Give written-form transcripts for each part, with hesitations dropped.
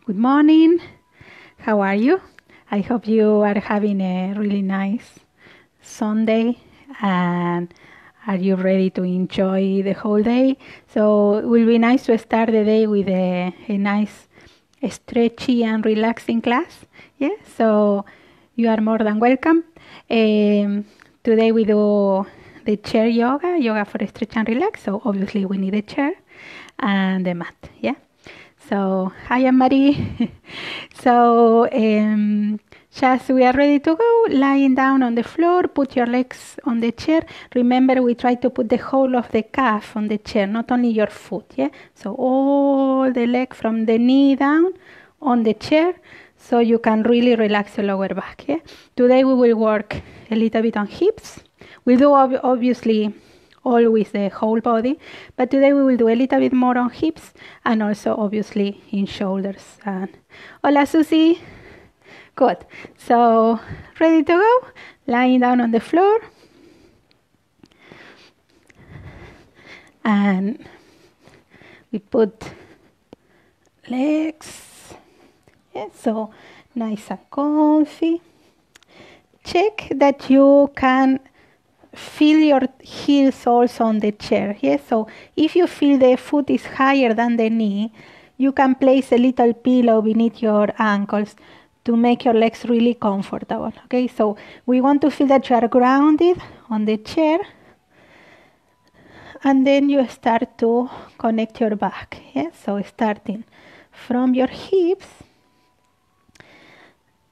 Good morning. How are you? I hope you are having a really nice Sunday and are you ready to enjoy the whole day? So it will be nice to start the day with a nice stretchy and relaxing class. Yeah, so you are more than welcome. Today we do the chair yoga for stretch and relax. So obviously we need a chair and the mat. Yeah. So hi, I'm Marie. So just we are ready to go. Lying down on the floor, put your legs on the chair. Remember, we try to put the whole of the calf on the chair, not only your foot. Yeah. So all the leg from the knee down on the chair, so you can really relax your lower back. Yeah. Today we will work a little bit on hips. We do obviously always the whole body, but today we will do a little bit more on hips and also obviously in shoulders. And hola Susie, good. So ready to go? Lying down on the floor and we put legs, yeah, so nice and comfy. Check that you can feel your heels also on the chair. Yes, so if you feel the foot is higher than the knee, you can place a little pillow beneath your ankles to make your legs really comfortable. Okay, so we want to feel that you are grounded on the chair, and then you start to connect your back. Yes, so starting from your hips,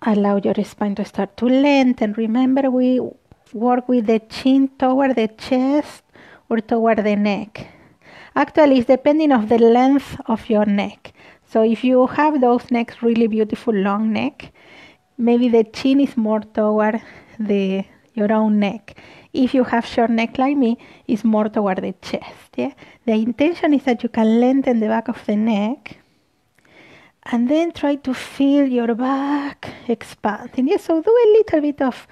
allow your spine to start to lengthen. Remember, we work with the chin toward the chest or toward the neck. Actually, it's depending of the length of your neck. So if you have those necks, really beautiful long neck, maybe the chin is more toward your own neck. If you have short neck like me, it's more toward the chest. Yeah? The intention is that you can lengthen the back of the neck and then try to feel your back expanding. Yes, so do a little bit of,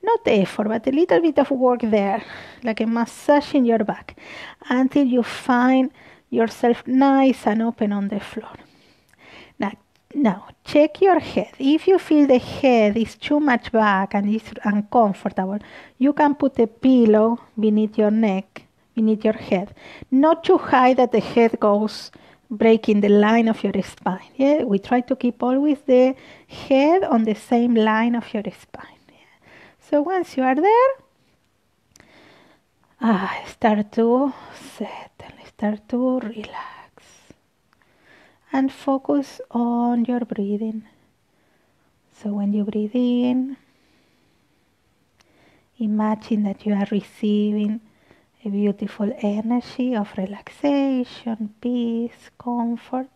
not effort, but a little bit of work there, like a massage in your back, until you find yourself nice and open on the floor. Now check your head. If you feel the head is too much back and is uncomfortable, you can put a pillow beneath your neck, beneath your head. Not too high that the head goes breaking the line of your spine. Yeah, we try to keep always the head on the same line of your spine. So once you are there, start to settle, start to relax, and focus on your breathing. So when you breathe in, imagine that you are receiving a beautiful energy of relaxation, peace, comfort.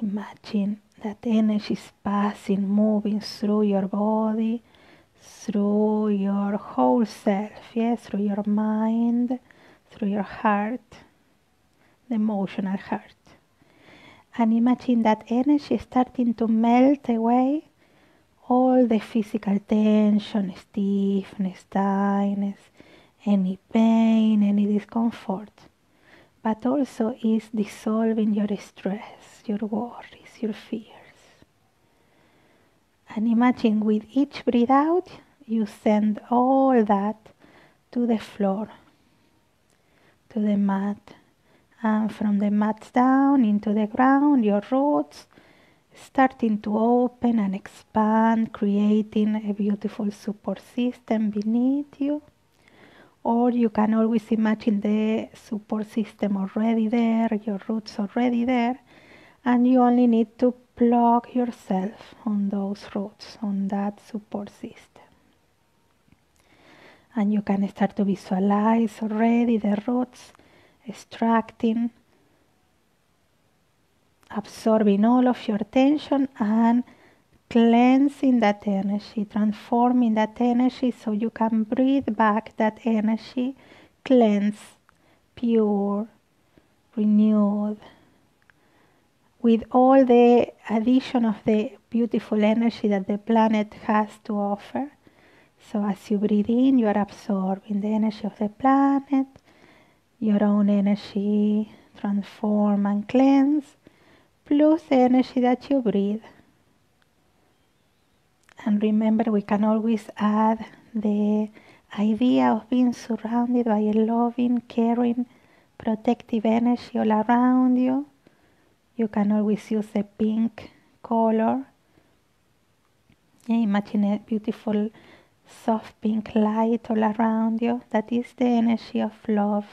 Imagine that energy is passing, moving through your body, through your whole self, yes, through your mind, through your heart, the emotional heart. And imagine that energy starting to melt away all the physical tension, stiffness, tightness, any pain, any discomfort. But also is dissolving your stress, your worries, your fears. And imagine with each breath out, you send all that to the floor, to the mat. And from the mat down into the ground, your roots starting to open and expand, creating a beautiful support system beneath you. Or you can always imagine the support system already there, your roots already there, and you only need to plug yourself on those roots, on that support system. And you can start to visualize already the roots extracting, absorbing all of your tension and cleansing that energy, transforming that energy so you can breathe back that energy, cleansed, pure, renewed, with all the addition of the beautiful energy that the planet has to offer. So as you breathe in, you are absorbing the energy of the planet, your own energy transform and cleanse, plus the energy that you breathe. And remember, we can always add the idea of being surrounded by a loving, caring, protective energy all around you. You can always use the pink color. Imagine a beautiful, soft pink light all around you. That is the energy of love,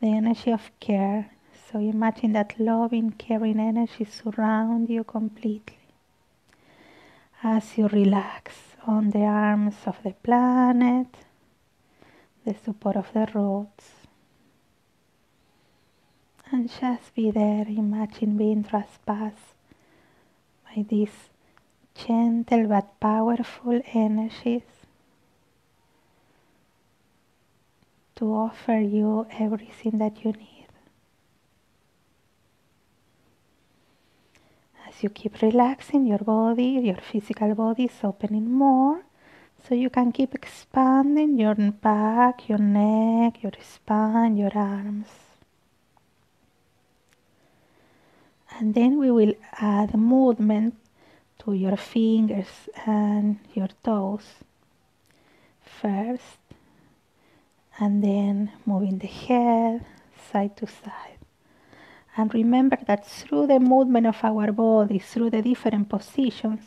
the energy of care. So imagine that loving, caring energy surround you completely as you relax on the arms of the planet, the support of the roots. And just be there. Imagine being trespassed by these gentle but powerful energies to offer you everything that you need. As you keep relaxing your body, your physical body is opening more, so you can keep expanding your back, your neck, your spine, your arms. And then we will add movement to your fingers and your toes first, and then moving the head side to side. And remember that through the movement of our body, through the different positions,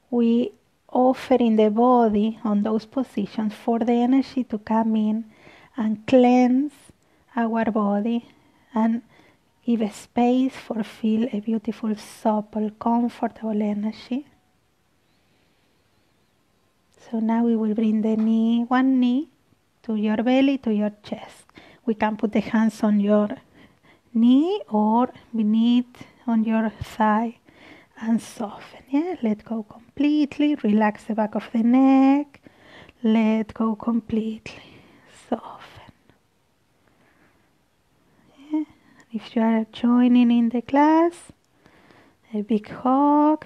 we offer in the body on those positions for the energy to come in and cleanse our body and give a space for feel a beautiful, supple, comfortable energy. So now we will bring the knee, one knee to your belly, to your chest. We can put the hands on your knee or beneath on your thigh and soften. Let go completely. Relax the back of the neck. Let go completely. Soften. If you are joining in the class, a big hug.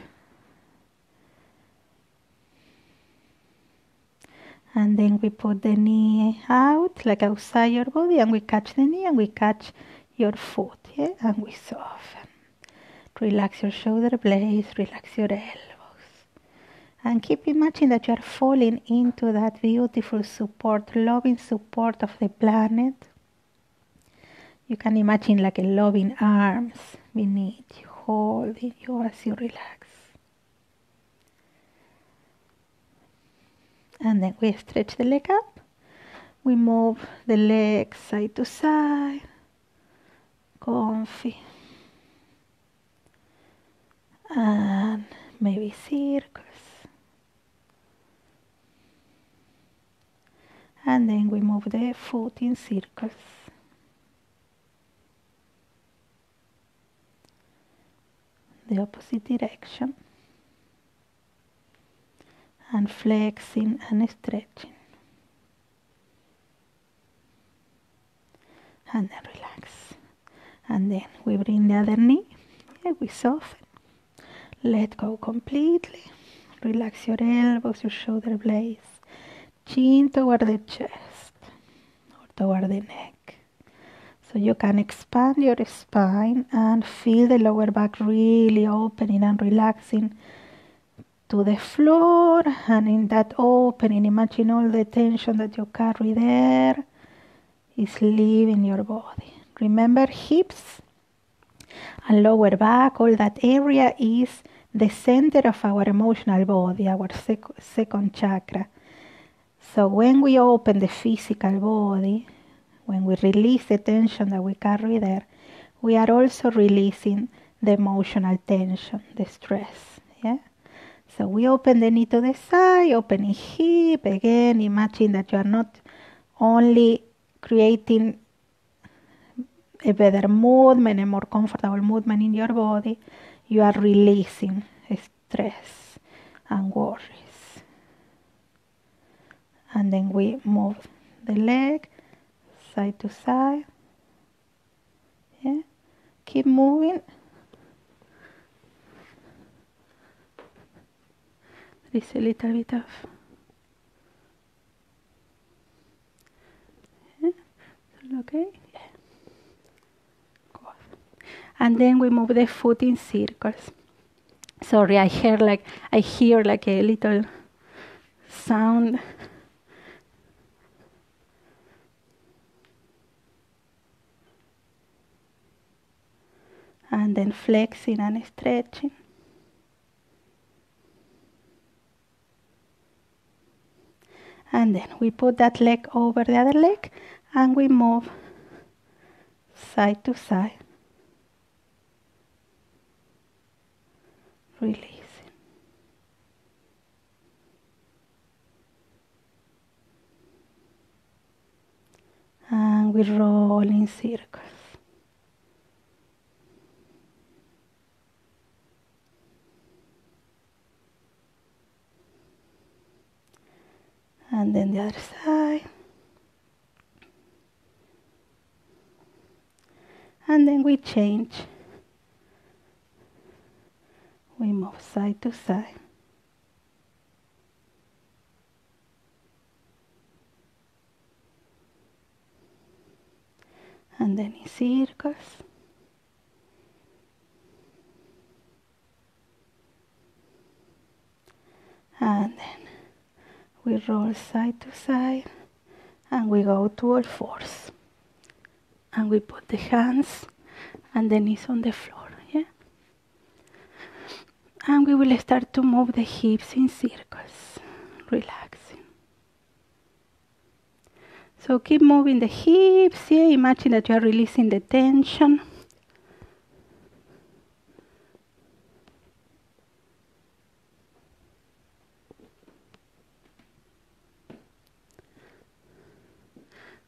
And then we put the knee out, like outside your body, and we catch the knee and we catch your foot, and we soften. Relax your shoulder blades, relax your elbows. And keep imagining that you are falling into that beautiful support, loving support of the planet. You can imagine like a loving arms beneath you, holding you as you relax. And then we stretch the leg up. We move the legs side to side. Comfy. And maybe circles. And then we move the foot in circles. The opposite direction. And flexing and stretching. And then relax. And then we bring the other knee. We soften. Let go completely. Relax your elbows, your shoulder blades. Chin toward the chest or toward the neck. So you can expand your spine and feel the lower back really opening and relaxing to the floor. And in that opening, imagine all the tension that you carry there is leaving your body. Remember, hips and lower back, all that area is the center of our emotional body, our second chakra. So when we open the physical body, when we release the tension that we carry there, we are also releasing the emotional tension, the stress. So we open the knee to the side, opening hip. Again, imagine that you are not only creating a better movement, a more comfortable movement in your body, you are releasing stress and worries. And then we move the leg side to side. Keep moving. There is a little bit of okay? And then we move the foot in circles. Sorry, I hear like a little sound. And then flexing and stretching. And then we put that leg over the other leg and we move side to side. Releasing. And we roll in circles. And then the other side. And then we change. We move side to side. And then in circles. And then we roll side to side and we go to all fours. And we put the hands and the knees on the floor, yeah? And we will start to move the hips in circles, relaxing. So keep moving the hips, yeah? Imagine that you are releasing the tension.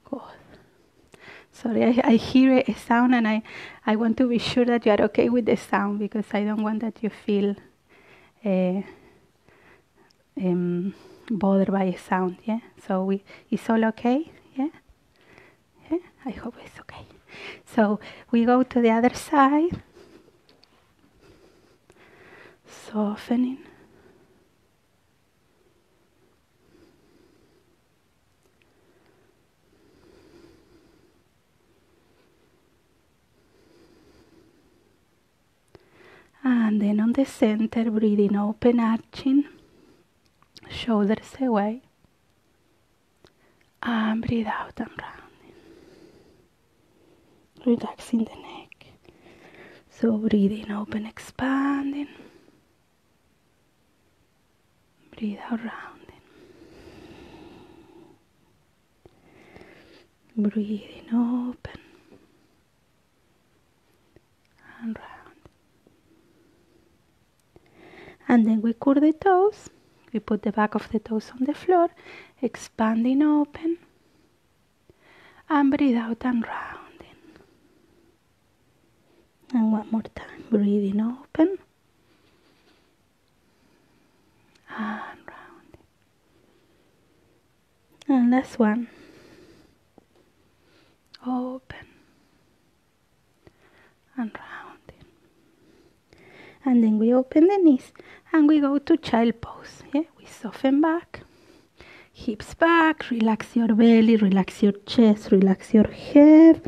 Good. Sorry, I hear a sound and I want to be sure that you are okay with the sound because I don't want that you feel bothered by a sound, yeah? So it's all okay, yeah? Yeah? I hope it's okay. So we go to the other side, softening. And then on the center, breathing open, arching, shoulders away. And breathe out and rounding. Relaxing the neck. So breathing open, expanding. Breathe out, rounding. Breathing open and round. And then we curl the toes. We put the back of the toes on the floor, expanding open. And breathe out and rounding. And one more time, breathing open. And rounding. And last one. Open. And rounding. And then we open the knees and we go to child pose. Yeah? We soften back, hips back, relax your belly, relax your chest, relax your head,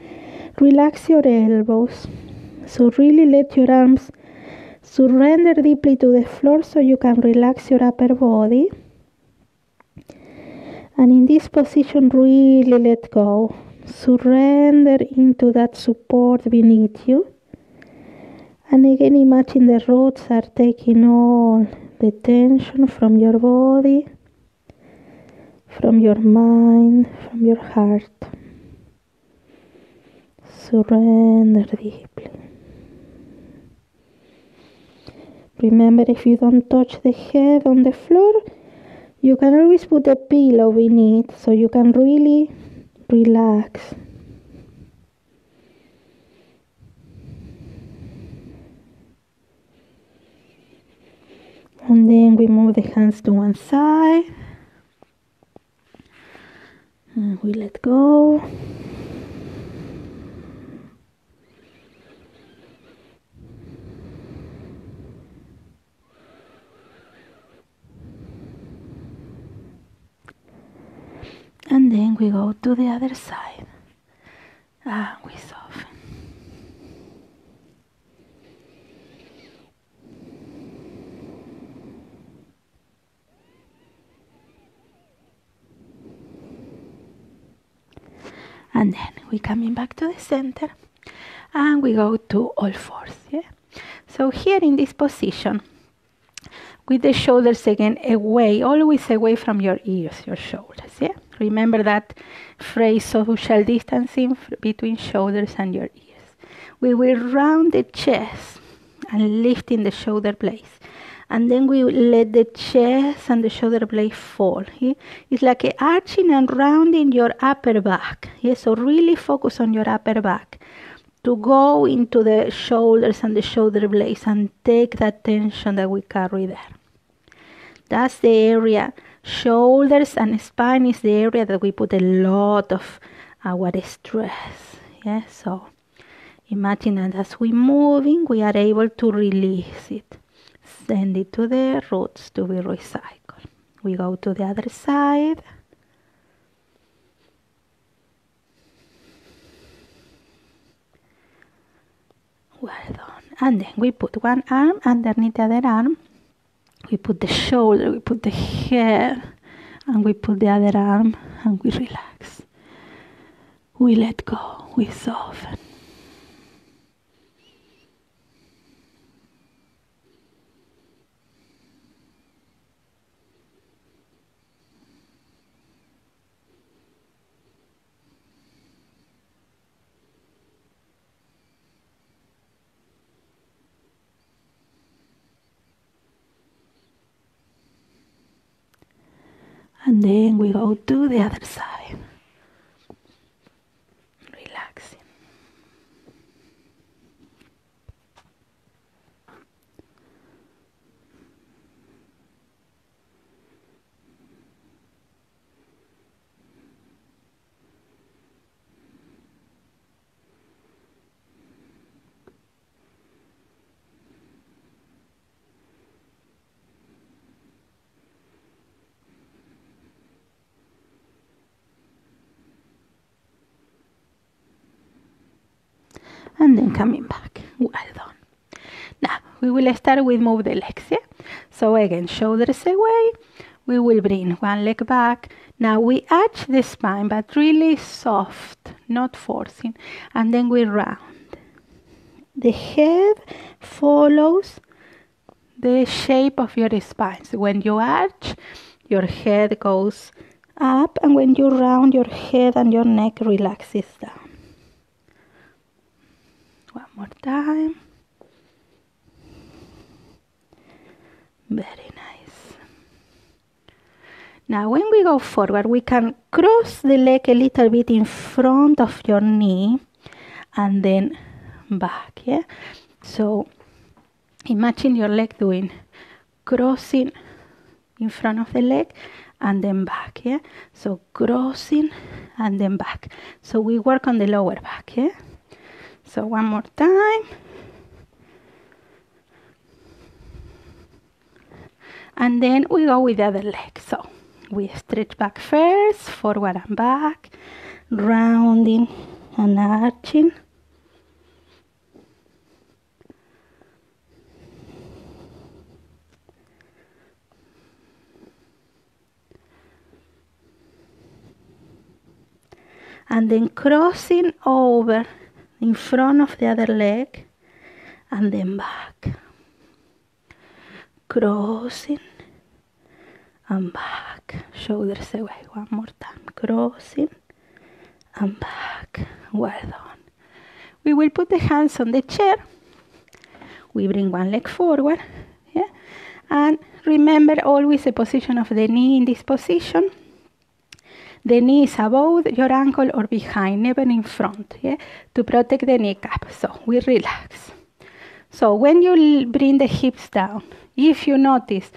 relax your elbows. So really let your arms surrender deeply to the floor so you can relax your upper body. And in this position, really let go. Surrender into that support beneath you. And again, imagine the roots are taking all the tension from your body, from your mind, from your heart. Surrender deeply. Remember, if you don't touch the head on the floor, you can always put a pillow beneath so you can really relax. And then we move the hands to one side. And we let go. And then we go to the other side. And we soften. And then we coming back to the center and we go to all fours. Yeah? So here in this position, with the shoulders again away, always away from your ears, your shoulders. Yeah? Remember that phrase, social distancing between shoulders and your ears. We will round the chest and lifting the shoulder blades. And then we will let the chest and the shoulder blade fall. Yeah? It's like arching and rounding your upper back. Yeah? So really focus on your upper back to go into the shoulders and the shoulder blades and take that tension that we carry there. That's the area. Shoulders and spine is the area that we put a lot of our stress. Yeah? So imagine that as we're moving, we are able to release it. Send it to the roots to be recycled. We go to the other side. Well done. And then we put one arm underneath the other arm. We put the shoulder, we put the head, and we put the other arm, and we relax. We let go, we soften. And then we go to the other side. Relaxing. And then coming back. Well done. Now, we will start with move the legs, yeah? So again, shoulders away. We will bring one leg back. Now we arch the spine, but really soft, not forcing. And then we round. The head follows the shape of your spine. So when you arch, your head goes up. And when you round, your head and your neck relaxes down. One more time. Very nice. Now when we go forward, we can cross the leg a little bit in front of your knee and then back. Yeah. So imagine your leg doing crossing in front of the leg and then back. Yeah. So crossing and then back. So we work on the lower back. Yeah. So one more time. And then we go with the other leg. So we stretch back first, forward and back, rounding and arching. And then crossing over in front of the other leg and then back. Crossing and back. Shoulders away. One more time. Crossing and back. Well done. We will put the hands on the chair. We bring one leg forward. Yeah? And remember always the position of the knee in this position. The knee is above your ankle or behind, never in front, yeah? To protect the kneecap. So we relax. So when you bring the hips down, if you notice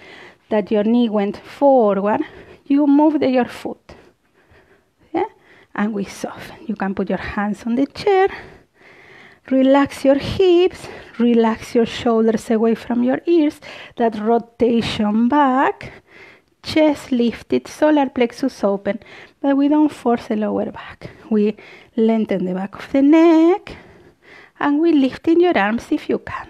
that your knee went forward, you move your foot. Yeah? And we soften. You can put your hands on the chair. Relax your hips. Relax your shoulders away from your ears. That rotation back. Chest lifted, solar plexus open, but we don't force the lower back. We lengthen the back of the neck, and we lift in your arms if you can.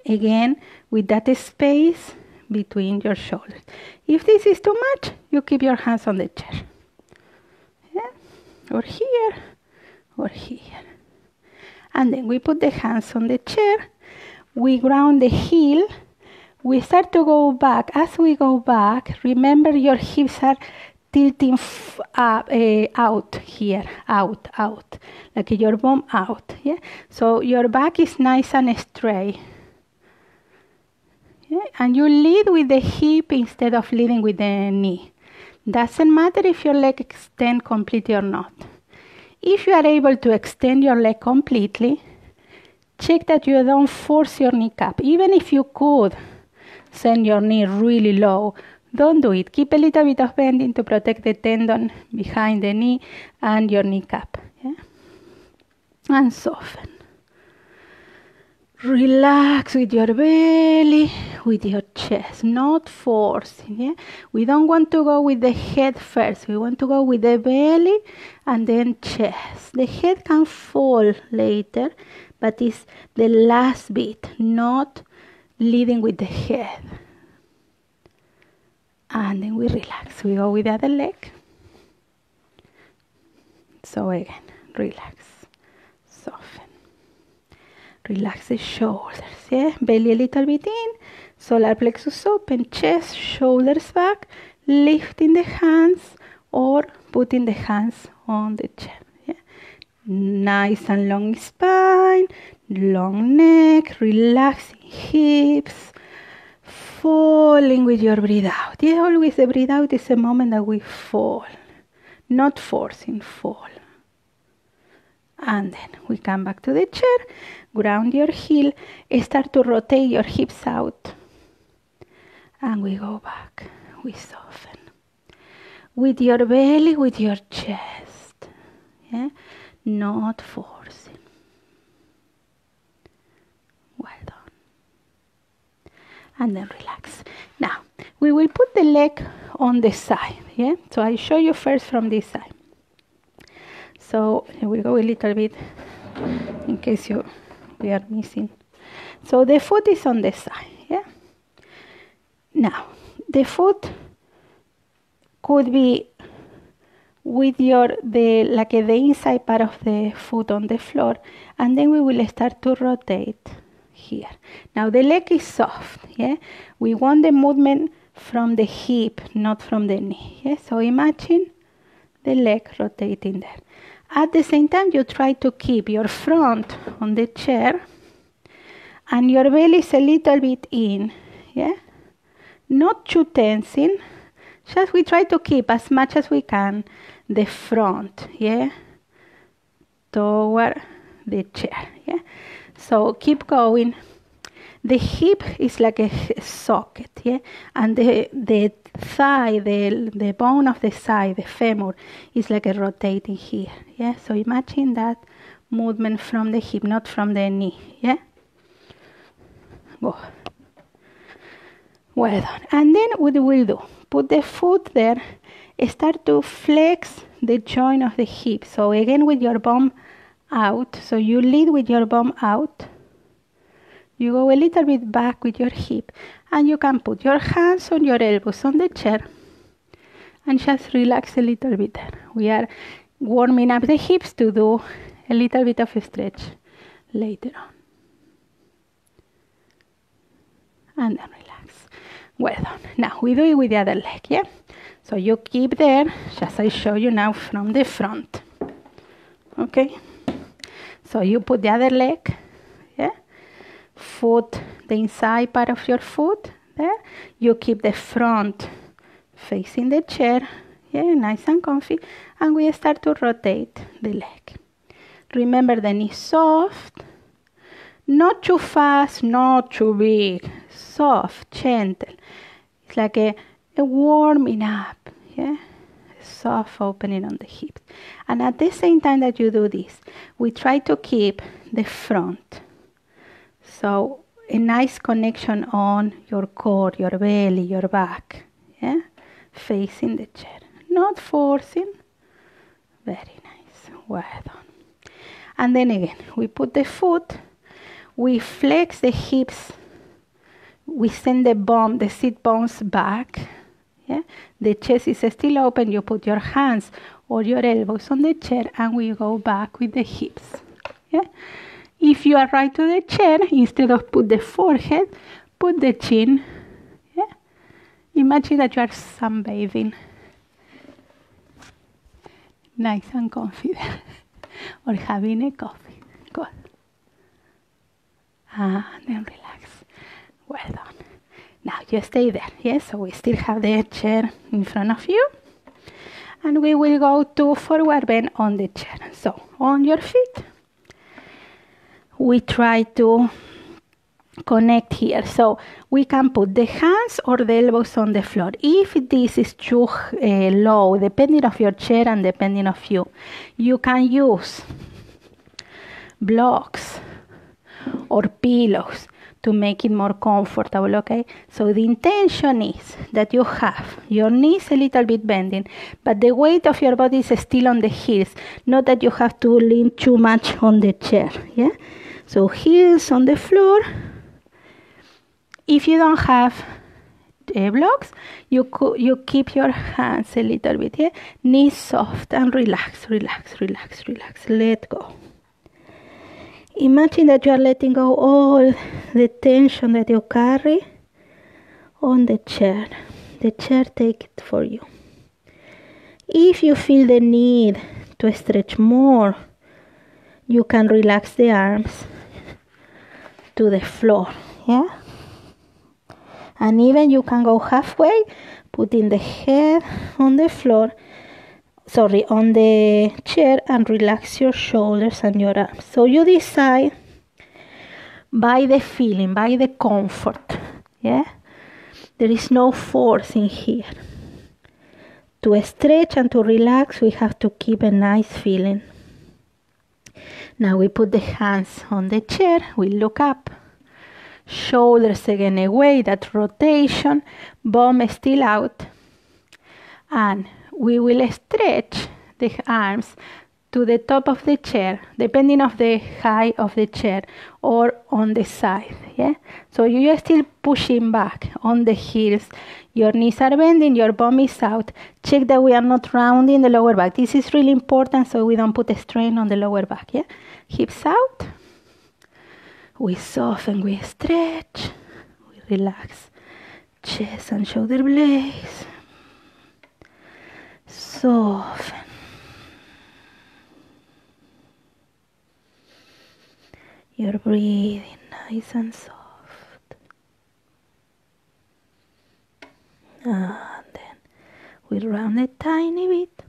Again, with that space between your shoulders. If this is too much, you keep your hands on the chair. Yeah? or here, or here. And then we put the hands on the chair. We ground the heel. We start to go back. As we go back, remember your hips are tilting out here, out, like your bum out. Yeah. So your back is nice and straight. Yeah? And you lead with the hip instead of leading with the knee. Doesn't matter if your leg extends completely or not. If you are able to extend your leg completely, check that you don't force your kneecap. Even if you could send your knee really low, don't do it. Keep a little bit of bending to protect the tendon behind the knee and your kneecap. Yeah? And soften. Relax with your belly, with your chest, not forcing. Yeah? We don't want to go with the head first. We want to go with the belly and then chest. The head can fall later, but it's the last bit, not leading with the head. And then we relax. We go with the other leg. So again, relax, soften. Relax the shoulders, yeah? Belly a little bit in, solar plexus open, chest, shoulders back, lifting the hands or putting the hands on the chair. Yeah? Nice and long spine, long neck, relaxing hips, falling with your breathe out. Yeah, always the breathe out is the moment that we fall, not forcing, fall. And then we come back to the chair, ground your heel, start to rotate your hips out. And we go back, we soften. With your belly, with your chest. Yeah? Not forcing. Well done. And then relax. Now, we will put the leg on the side. Yeah? So I show you first from this side. So here we go a little bit in case we are missing. So the foot is on the side, yeah? Now, the foot could be with the inside part of the foot on the floor, and then we will start to rotate here. Now the leg is soft, yeah? We want the movement from the hip, not from the knee, yeah? So imagine the leg rotating there. At the same time, you try to keep your front on the chair and your belly is a little bit in, yeah? Not too tensing, just we try to keep as much as we can the front, yeah? Toward the chair, yeah? So keep going. The hip is like a socket, yeah? And the thigh, the bone of the side, the femur, is like a rotating here, yeah? So imagine that movement from the hip, not from the knee, yeah? Go. Well done. And then what we'll do, put the foot there, start to flex the joint of the hip. So again with your bum out, so you lead with your bum out. You go a little bit back with your hip, and you can put your hands on your elbows on the chair and just relax a little bit there. We are warming up the hips to do a little bit of a stretch later on. And then relax. Well done. Now we do it with the other leg, yeah? So you keep there, just I show you now from the front. Okay? So you put the other leg, yeah? Foot, the inside part of your foot there. You keep the front facing the chair, yeah, nice and comfy, and we start to rotate the leg. Remember the knee soft, not too fast, not too big, soft, gentle. It's like a warming up, yeah, soft opening on the hips. And at the same time that you do this, we try to keep the front. So a nice connection on your core, your belly, your back, yeah, facing the chair, not forcing. Very nice. Well done. And then again, we put the foot, we flex the hips, we send the sit bones back. Yeah, the chest is still open. You put your hands or your elbows on the chair, and we go back with the hips. Yeah? If you are right to the chair, instead of put the forehead, put the chin. Yeah? Imagine that you are sunbathing. Nice and confident. Or having a coffee. Good. And then relax. Well done. Now you stay there. Yes, so we still have the chair in front of you. And we will go to forward bend on the chair. So, on your feet. We try to connect here. So, we can put the hands or the elbows on the floor. If this is too low, depending of your chair and depending of you, you can use blocks or pillows to make it more comfortable, okay? So the intention is that you have your knees a little bit bending, but the weight of your body is still on the heels, not that you have to lean too much on the chair, yeah? So heels on the floor. If you don't have blocks, you keep your hands a little bit, yeah? Knees soft and relax, relax, relax, relax, let go. Imagine that you are letting go all the tension that you carry on the chair. The chair takes it for you. If you feel the need to stretch more, you can relax the arms to the floor. Yeah? And even you can go halfway, putting the head on the floor, on the chair, and relax your shoulders and your arms. So you decide by the feeling, by the comfort. Yeah? There is no force in here. To stretch and to relax, we have to keep a nice feeling. Now we put the hands on the chair, we look up. Shoulders again away, that rotation, bum still out. And we will stretch the arms to the top of the chair, depending on the height of the chair, or on the side. Yeah. So you are still pushing back on the heels. Your knees are bending, your bum is out. Check that we are not rounding the lower back. This is really important so we don't put a strain on the lower back. Yeah. Hips out. We soften, we stretch, we relax. Chest and shoulder blades. Soften. You're breathing nice and soft. And then we round a tiny bit.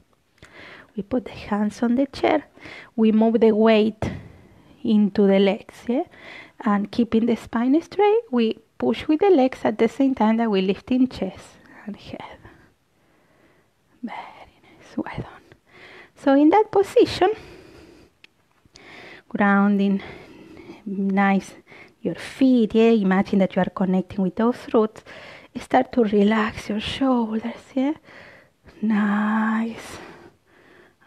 We put the hands on the chair. We move the weight into the legs, yeah? And keeping the spine straight, we push with the legs at the same time that we lift in chest and head. Very nice, well done. So in that position, grounding nice your feet, yeah? Imagine that you are connecting with those roots. Start to relax your shoulders, yeah? Nice.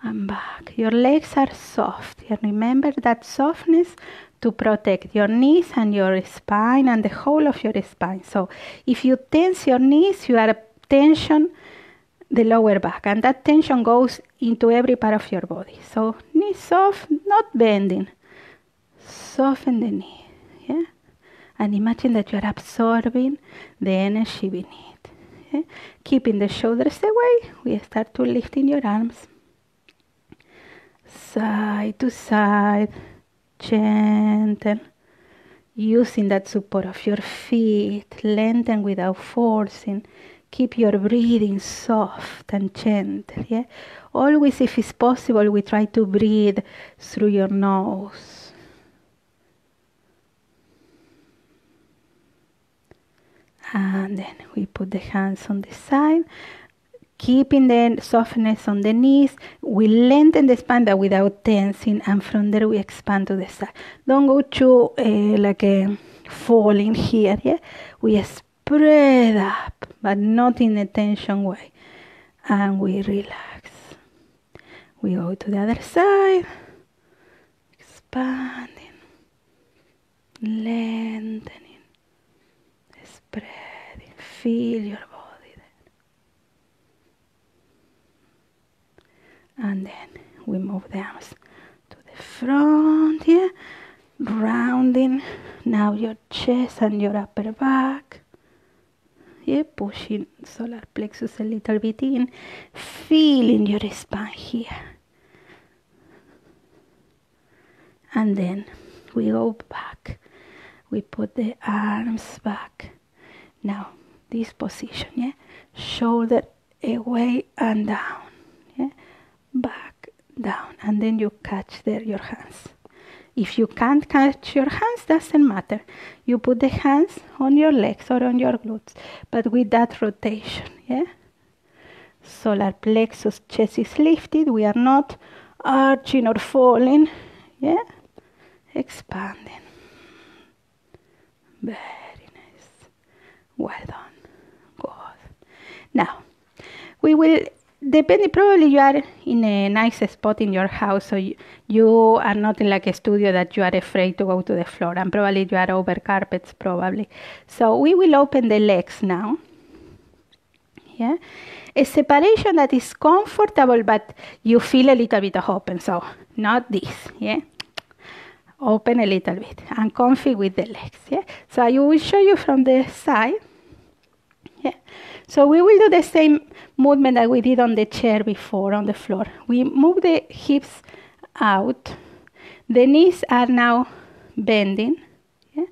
And back. Your legs are soft. Yeah? Remember that softness to protect your knees and your spine and the whole of your spine. So if you tense your knees, you are tension the lower back, and that tension goes into every part of your body. So knees soft, not bending. Soften the knee, yeah? And imagine that you are absorbing the energy beneath. Yeah? Keeping the shoulders away, we start to lifting your arms. Side to side, gentle. Using that support of your feet, lengthen without forcing. Keep your breathing soft and gentle, yeah? Always, if it's possible, we try to breathe through your nose. And then we put the hands on the side, keeping the softness on the knees. We lengthen the spine but without tensing, and from there we expand to the side. Don't go too like a falling here, yeah? We spread up, but not in a tension way. And we relax. We go to the other side, expanding, lengthening. Spreading, feel your body And then we move the arms to the front, yeah, rounding now your chest and your upper back, yeah, pushing solar plexus a little bit in, feeling your spine here. And then we go back, we put the arms back. Now this position, yeah, shoulder away and down, yeah, back, down, and then you catch there your hands. If you can't catch your hands, doesn't matter. You put the hands on your legs or on your glutes, but with that rotation, yeah. Solar plexus, chest is lifted. We are not arching or falling, yeah. Expanding. Very nice. Well done. Good. Now, we will, depending, probably you are in a nice spot in your house, so you are not in like a studio that you are afraid to go to the floor, and probably you are over carpets, probably. So we will open the legs now. Yeah, a separation that is comfortable, but you feel a little bit of open. So not this. Yeah, open a little bit and comfy with the legs. Yeah. So I will show you from the side. Yeah. So we will do the same movement that we did on the chair before, on the floor. We move the hips out. The knees are now bending, yeah?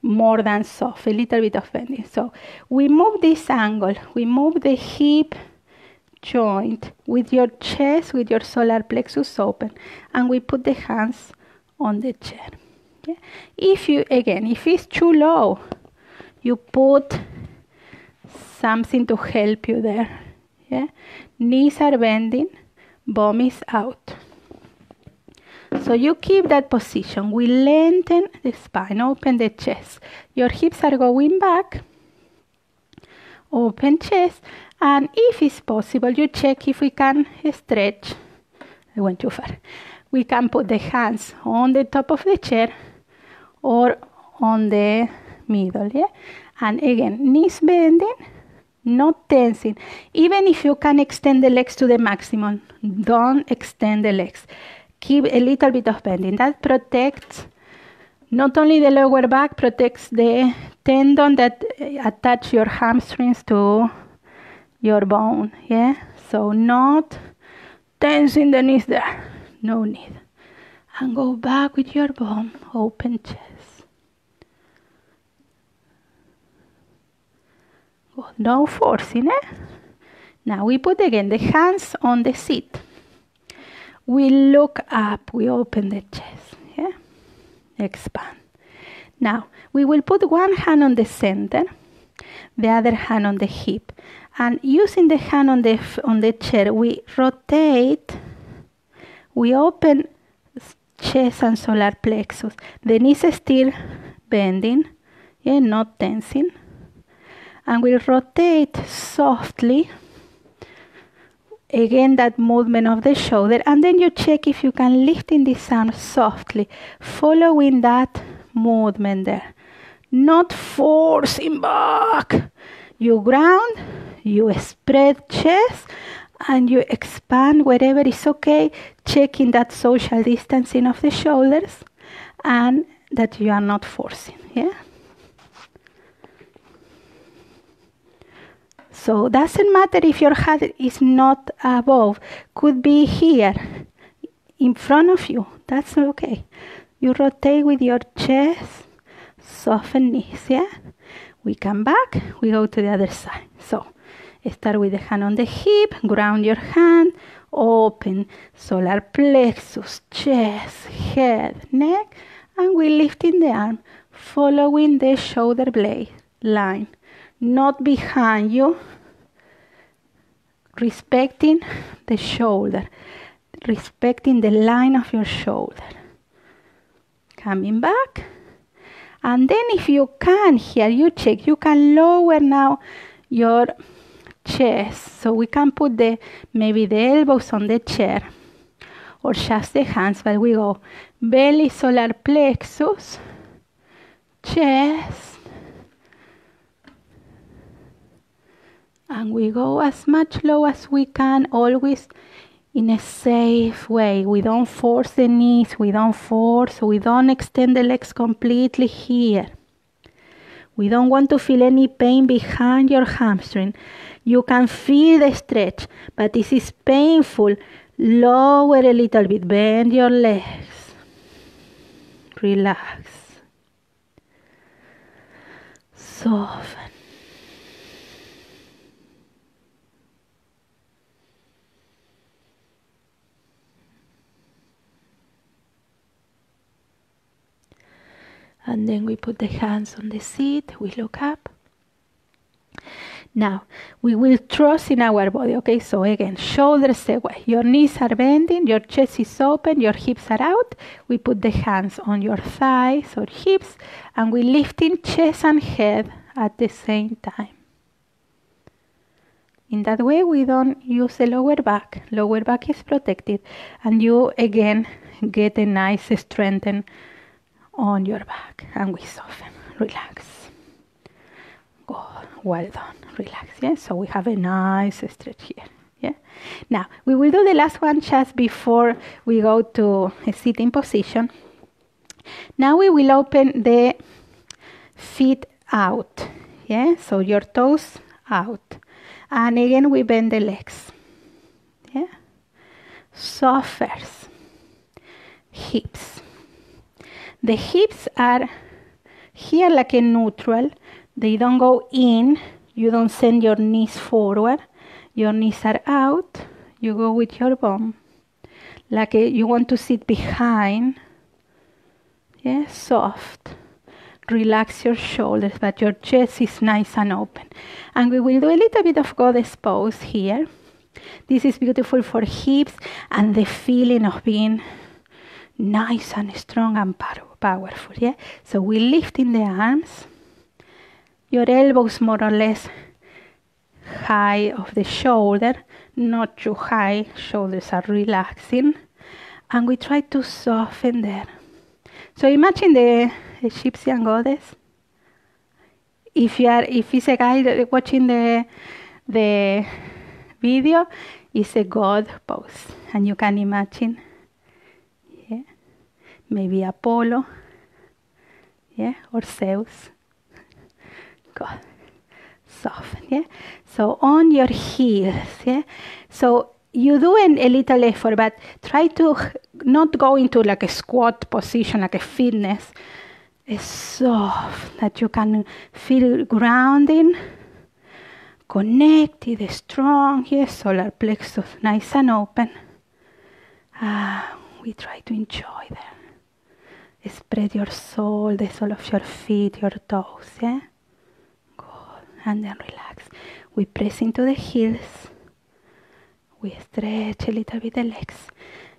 More than soft, a little bit of bending. So we move this angle. We move the hip joint with your chest, with your solar plexus open, and we put the hands on the chair. Yeah? If it's too low, you put something to help you there. Yeah? Knees are bending, bum is out. So you keep that position. We lengthen the spine, open the chest. Your hips are going back, open chest, and if it's possible, you check if we can stretch. I went too far. We can put the hands on the top of the chair or on the middle, yeah? And again, knees bending, not tensing. Even if you can extend the legs to the maximum, don't extend the legs. Keep a little bit of bending. That protects not only the lower back, protects the tendon that attach your hamstrings to your bone. Yeah. So not tensing the knees there. No need. And go back with your bum. Open chest. Good. No forcing. Now we put again the hands on the seat. We look up, we open the chest, yeah? Expand. Now, we will put one hand on the center, the other hand on the hip. And using the hand on the chair, we rotate, we open chest and solar plexus. The knees is still bending, yeah, not tensing. And we rotate softly. Again, that movement of the shoulder, and then you check if you can lift in this arm softly, following that movement there. Not forcing back. You ground, you spread chest, and you expand wherever is okay, checking that social distancing of the shoulders, and that you are not forcing, yeah? So doesn't matter if your head is not above, could be here in front of you. That's okay. You rotate with your chest, soften knees, yeah? We come back, we go to the other side. So start with the hand on the hip, ground your hand, open solar plexus, chest, head, neck, and we lift in the arm, following the shoulder blade line. Not behind you, respecting the shoulder, respecting the line of your shoulder. Coming back. And then if you can here, you check, you can lower now your chest. So we can put maybe the elbows on the chair or just the hands, but we go belly, solar plexus, chest, and we go as much low as we can, always in a safe way. We don't force the knees, we don't extend the legs completely here. We don't want to feel any pain behind your hamstring. You can feel the stretch, but this is painful. Lower a little bit, bend your legs. Relax. Soften. And then we put the hands on the seat, we look up. Now, we will trust in our body, okay? So again, shoulders away. Your knees are bending, your chest is open, your hips are out. We put the hands on your thighs or hips, and we lifting chest and head at the same time. In that way, we don't use the lower back. Lower back is protected, and you, again, get a nice strengthen on your back, and we soften, relax. Good, well done, relax, yeah? So we have a nice stretch here, yeah? Now, we will do the last one just before we go to a sitting position. Now we will open the feet out, yeah? So your toes out. And again, we bend the legs, yeah? So first, hips. The hips are here like a neutral. They don't go in. You don't send your knees forward. Your knees are out. You go with your bum. Like you want to sit behind. Yeah, soft. Relax your shoulders, but your chest is nice and open. And we will do a little bit of goddess pose here. This is beautiful for hips and the feeling of being nice and strong and powerful, yeah? So we lift in the arms. Your elbows more or less high of the shoulder, not too high. Shoulders are relaxing. And we try to soften there. So imagine the Egyptian goddess. If it's a guy watching the video, it's a god pose. And you can imagine, yeah, maybe Apollo, yeah, or Zeus. God, soften, yeah. So on your heels, yeah. So you do a little effort, but try to not go into like a squat position, like a fitness. It's soft, that you can feel grounding, connected, strong, yes, solar plexus, nice and open. We try to enjoy that. Spread your soul, the sole of your feet, your toes, yeah? Good. And then relax. We press into the heels. We stretch a little bit the legs.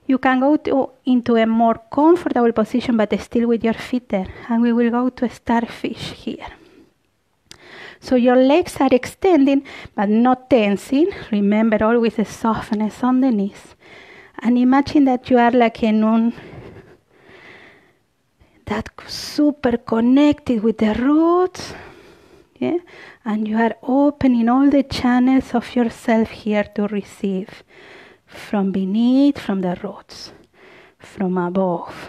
You can go into a more comfortable position, but still with your feet there. And we will go to a starfish here. So your legs are extending, but not tensing. Remember, always the softness on the knees. And imagine that you are like that super connected with the roots. Yeah? And you are opening all the channels of yourself here to receive. From beneath, from the roots, from above,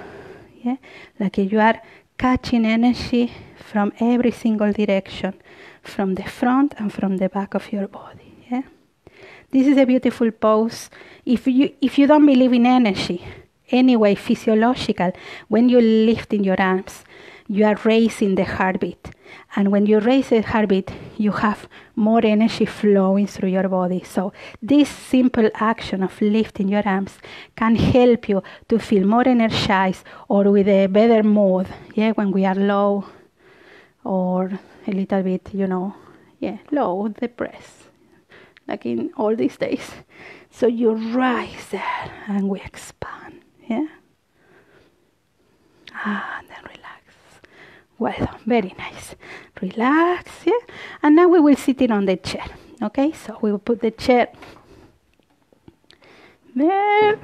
yeah, like you are catching energy from every single direction, from the front and from the back of your body. Yeah, this is a beautiful pose. If you don't believe in energy, anyway, physiological, when you lift in your arms, you are raising the heartbeat. And when you raise the heartbeat, you have more energy flowing through your body. So this simple action of lifting your arms can help you to feel more energized or with a better mood, yeah, when we are low or a little bit, low, depressed, like in all these days. So you rise there and we expand, yeah? And then relax. Well, very nice. Relax, yeah? And now we will sit in on the chair, okay? So we will put the chair there.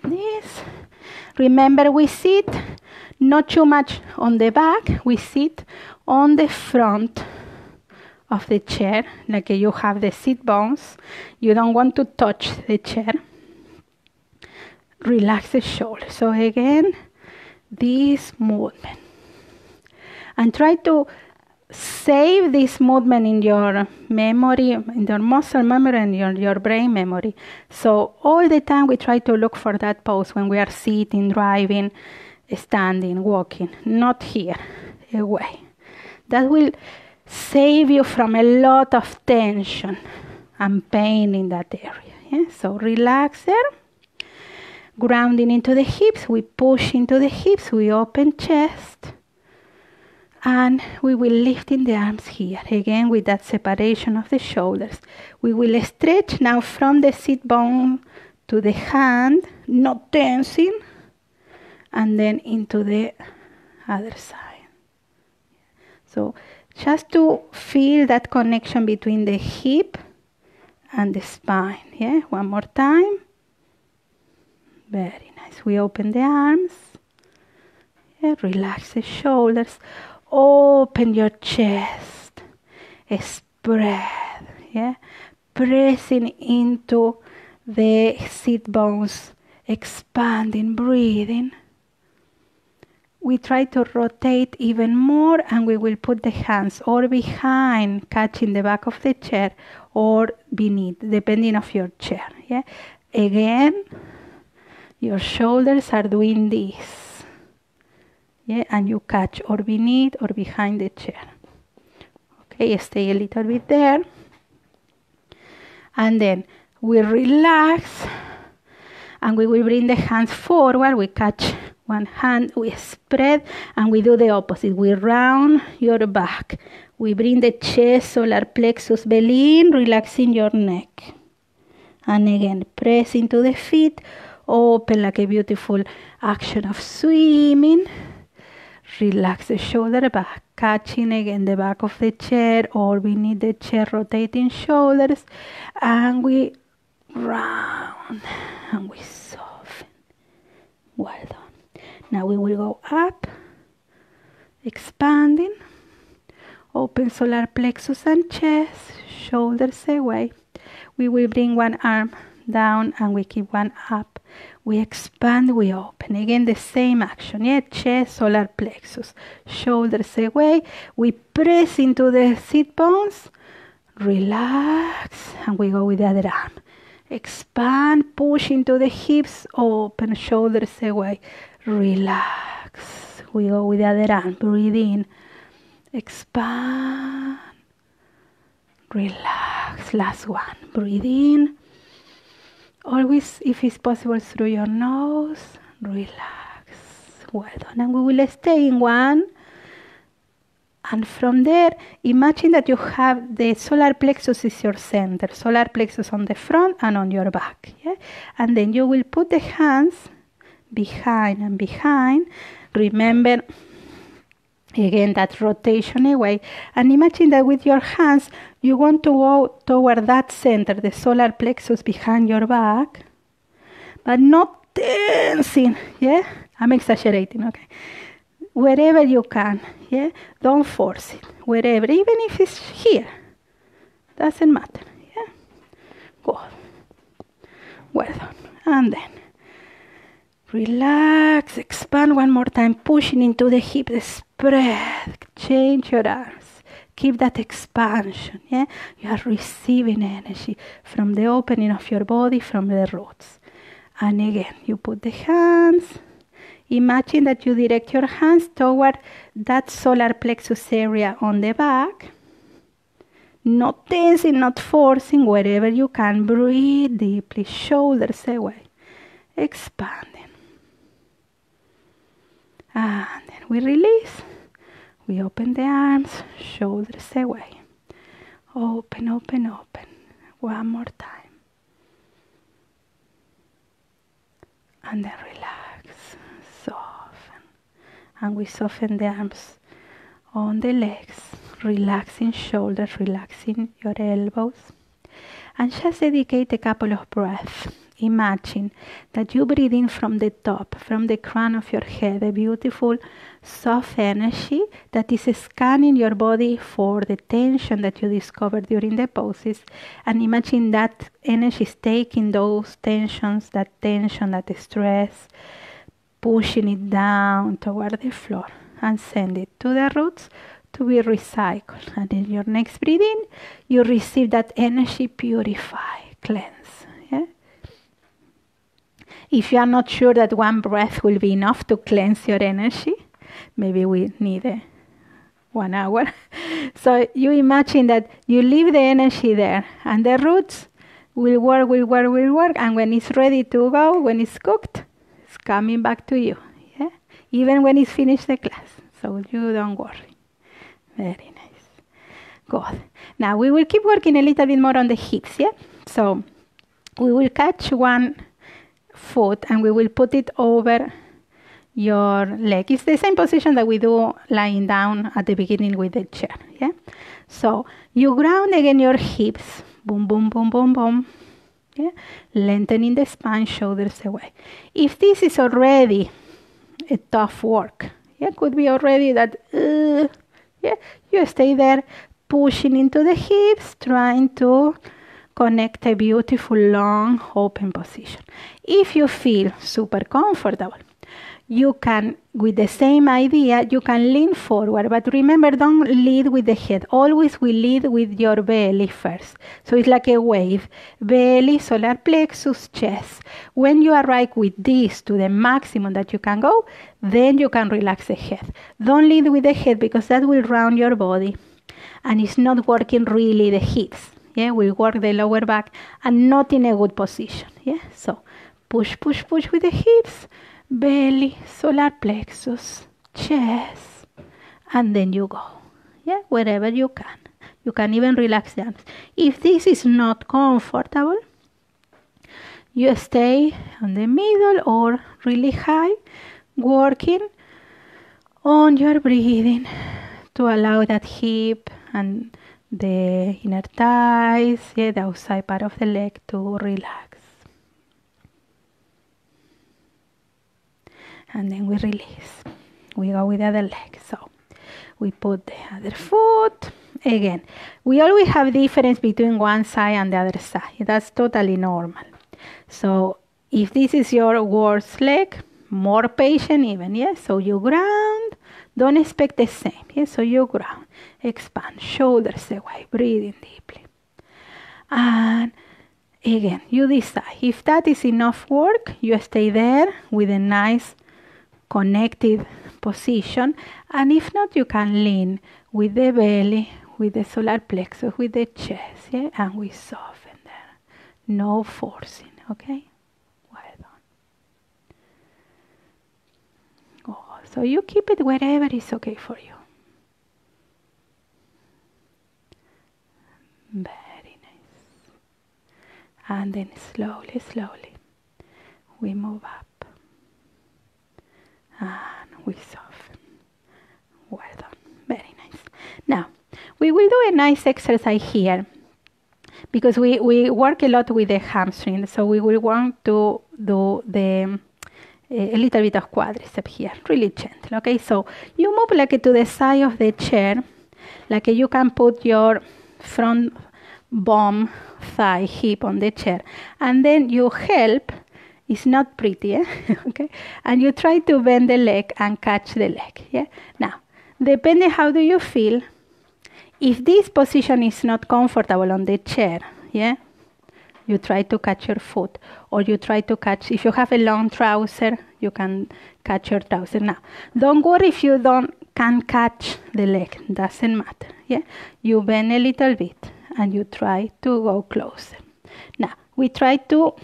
This. Remember, we sit not too much on the back. We sit on the front of the chair, like you have the seat bones. You don't want to touch the chair. Relax the shoulders. So again, this movement. And try to save this movement in your memory, in your muscle memory and your brain memory. So all the time we try to look for that pose when we are sitting, driving, standing, walking. Not here, away. That will save you from a lot of tension and pain in that area. Yeah? So relax there. Grounding into the hips. We push into the hips. We open chest. And we will lift in the arms here, again with that separation of the shoulders. We will stretch now from the sit bone to the hand, not tensing, and then into the other side. So just to feel that connection between the hip and the spine. Yeah, one more time. Very nice. We open the arms. Yeah, relax the shoulders. Open your chest, spread, yeah, pressing into the sit bones, expanding, breathing. We try to rotate even more, and we will put the hands or behind, catching the back of the chair, or beneath, depending on your chair. Yeah, again, your shoulders are doing this. Yeah, and you catch or beneath or behind the chair. Okay, stay a little bit there. And then we relax and we will bring the hands forward. We catch one hand, we spread, and we do the opposite. We round your back. We bring the chest, solar plexus, belly in, relaxing your neck. And again, press into the feet, open like a beautiful action of swimming. Relax the shoulder back, catching again the back of the chair or beneath the chair, rotating shoulders. And we round and we soften. Well done. Now we will go up, expanding. Open solar plexus and chest, shoulders away. We will bring one arm down and we keep one up. We expand, we open. Again, the same action. Yeah, chest, solar plexus, shoulders away. We press into the sit bones, relax, and we go with the other arm. Expand, push into the hips, open, shoulders away, relax. We go with the other arm. Breathe in, expand, relax. Last one. Breathe in. Always, if it's possible, through your nose. Relax. Well done. And we will stay in one. And from there, imagine that you have the solar plexus is your center. Solar plexus on the front and on your back. Yeah? And then you will put the hands behind and behind. Remember, again, that rotation away. And imagine that with your hands, you want to go toward that center, the solar plexus behind your back, but not tensing, yeah? I'm exaggerating, okay? Wherever you can, yeah? Don't force it, wherever, even if it's here, doesn't matter, yeah? Good. Well done. And then, relax, expand one more time, pushing into the hip, spread, change your arms. Keep that expansion, yeah? You are receiving energy from the opening of your body, from the roots. And again, you put the hands. Imagine that you direct your hands toward that solar plexus area on the back. Not tensing, not forcing, wherever you can. Breathe deeply, shoulders away. Expanding. And then we release. We open the arms, shoulders away. Open, open, open. One more time. And then relax, soften. And we soften the arms on the legs, relaxing shoulders, relaxing your elbows. And just dedicate a couple of breaths imagine that you breathe in from the top, from the crown of your head, a beautiful soft energy that is scanning your body for the tension that you discovered during the poses. And imagine that energy is taking those tensions, that tension, that stress, pushing it down toward the floor and send it to the roots to be recycled. And in your next breathing, you receive that energy, purify, cleanse. Yeah? If you are not sure that one breath will be enough to cleanse your energy, maybe we need 1 hour. So you imagine that you leave the energy there, and the roots will work, and when it's ready to go, when it's cooked, it's coming back to you. Yeah? Even when it's finished the class. So you don't worry. Very nice. Good. Now we will keep working a little bit more on the hips, yeah? So we will catch one foot and we will put it over your leg. It's the same position that we do lying down at the beginning with the chair, yeah? So you ground again your hips. Boom, boom, boom, boom, boom. Yeah? Lengthening the spine, shoulders away. If this is already a tough work, yeah, could be already that, yeah, you stay there pushing into the hips, trying to connect a beautiful long open position. If you feel super comfortable, you can, with the same idea, you can lean forward. But remember, don't lead with the head. Always we lead with your belly first. So it's like a wave. Belly, solar plexus, chest. When you arrive with this to the maximum that you can go, then you can relax the head. Don't lead with the head because that will round your body. And it's not working really the hips. Yeah, we work the lower back and not in a good position. Yeah, so push, push, push with the hips. Belly, solar plexus, chest, and then you go. Yeah, wherever you can. You can even relax the arms. If this is not comfortable, you stay on the middle or really high, working on your breathing to allow that hip and the inner thighs, yeah, the outside part of the leg to relax. And then we release. We go with the other leg. So we put the other foot. Again, we always have difference between one side and the other side. That's totally normal. So if this is your worst leg, more patient even, yes? So you ground. Don't expect the same, yes? So you ground. Expand, shoulders away, breathing deeply. And again, you decide. If that is enough work, you stay there with a nice connected position, and if not, you can lean with the belly, with the solar plexus, with the chest, yeah, and we soften there. No forcing, okay? Well done. Oh, so you keep it wherever is okay for you. Very nice. And then slowly, slowly, we move up. And we soften. Well done. Very nice. Now, we will do a nice exercise here because we work a lot with the hamstring. So we will want to do a little bit of quadricep here. Really gentle. Okay, so you move like to the side of the chair. Like you can put your front bum, thigh, hip on the chair. And then you help. It's not pretty, eh? Okay? And you try to bend the leg and catch the leg, yeah? Now, depending how do you feel, if this position is not comfortable on the chair, yeah? You try to catch your foot, or you try to catch, if you have a long trouser, you can catch your trouser. Now, don't worry if you can't catch the leg, doesn't matter, yeah? You bend a little bit, and you try to go closer. Now, we try to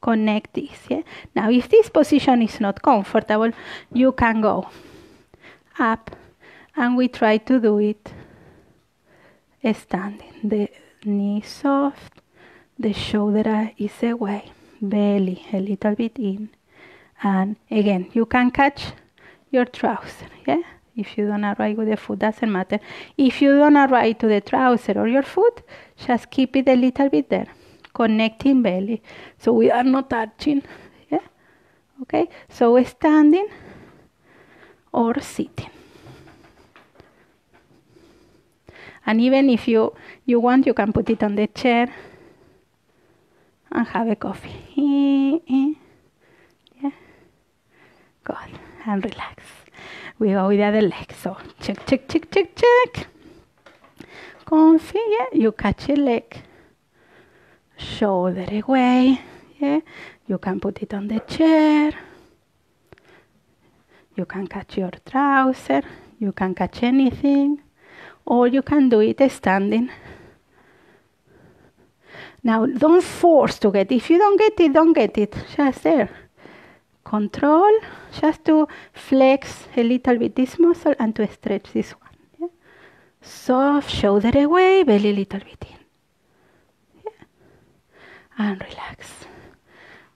connect this, yeah? Now, if this position is not comfortable, you can go up, and we try to do it standing. The knee soft, the shoulder is away, belly a little bit in, and again, you can catch your trouser, yeah? If you don't arrive with the foot, doesn't matter. If you don't arrive to the trouser or your foot, just keep it a little bit there. connecting belly. So we are not touching. Yeah? Okay? So we're standing or sitting. And even if you want, you can put it on the chair and have a coffee. Yeah? Good. And relax. We go with the other leg. So check, check, check, check, check. Comfy, yeah? You catch your leg. Shoulder away. Yeah? You can put it on the chair. You can catch your trouser. You can catch anything. Or you can do it standing. Now, don't force to get it. If you don't get it, don't get it. Just there. Control, just to flex a little bit this muscle and to stretch this one. Yeah? Soft, shoulder away, belly a little bit in. Yeah? And relax.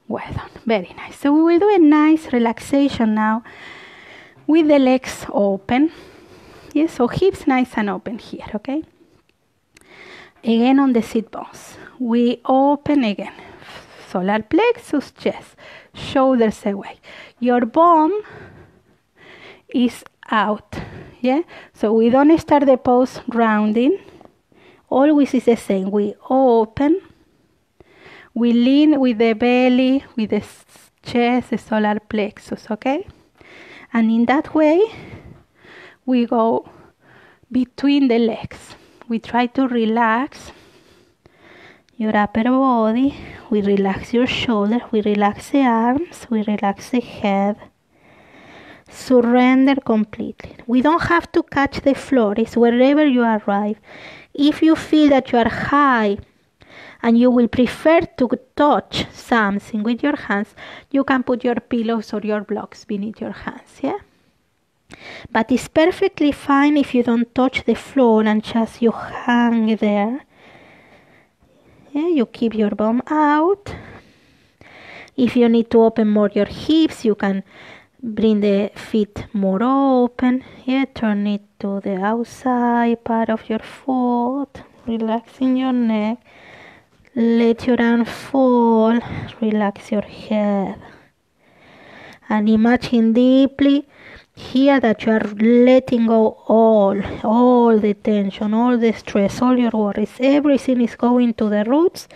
Well done. Very nice. So we will do a nice relaxation now with the legs open. Yes, so hips nice and open here, okay? Again on the sit bones. We open again. Solar plexus, chest. Shoulders away. Your bum is out. Yeah? So we don't start the pose rounding. Always is the same. We open. We lean with the belly, with the chest, the solar plexus, okay? And in that way, we go between the legs. We try to relax your upper body. We relax your shoulders. We relax the arms. We relax the head. Surrender completely. We don't have to catch the floor. It's wherever you arrive. If you feel that you are high and you will prefer to touch something with your hands, you can put your pillows or your blocks beneath your hands, yeah? But it's perfectly fine if you don't touch the floor and just you hang there. Yeah, you keep your bum out. If you need to open more your hips, you can bring the feet more open. Yeah, turn it to the outside part of your foot. Relaxing your neck. Let your arm fall. Relax your head. And imagine deeply here that you are letting go all the tension, all the stress, all your worries. Everything is going to the roots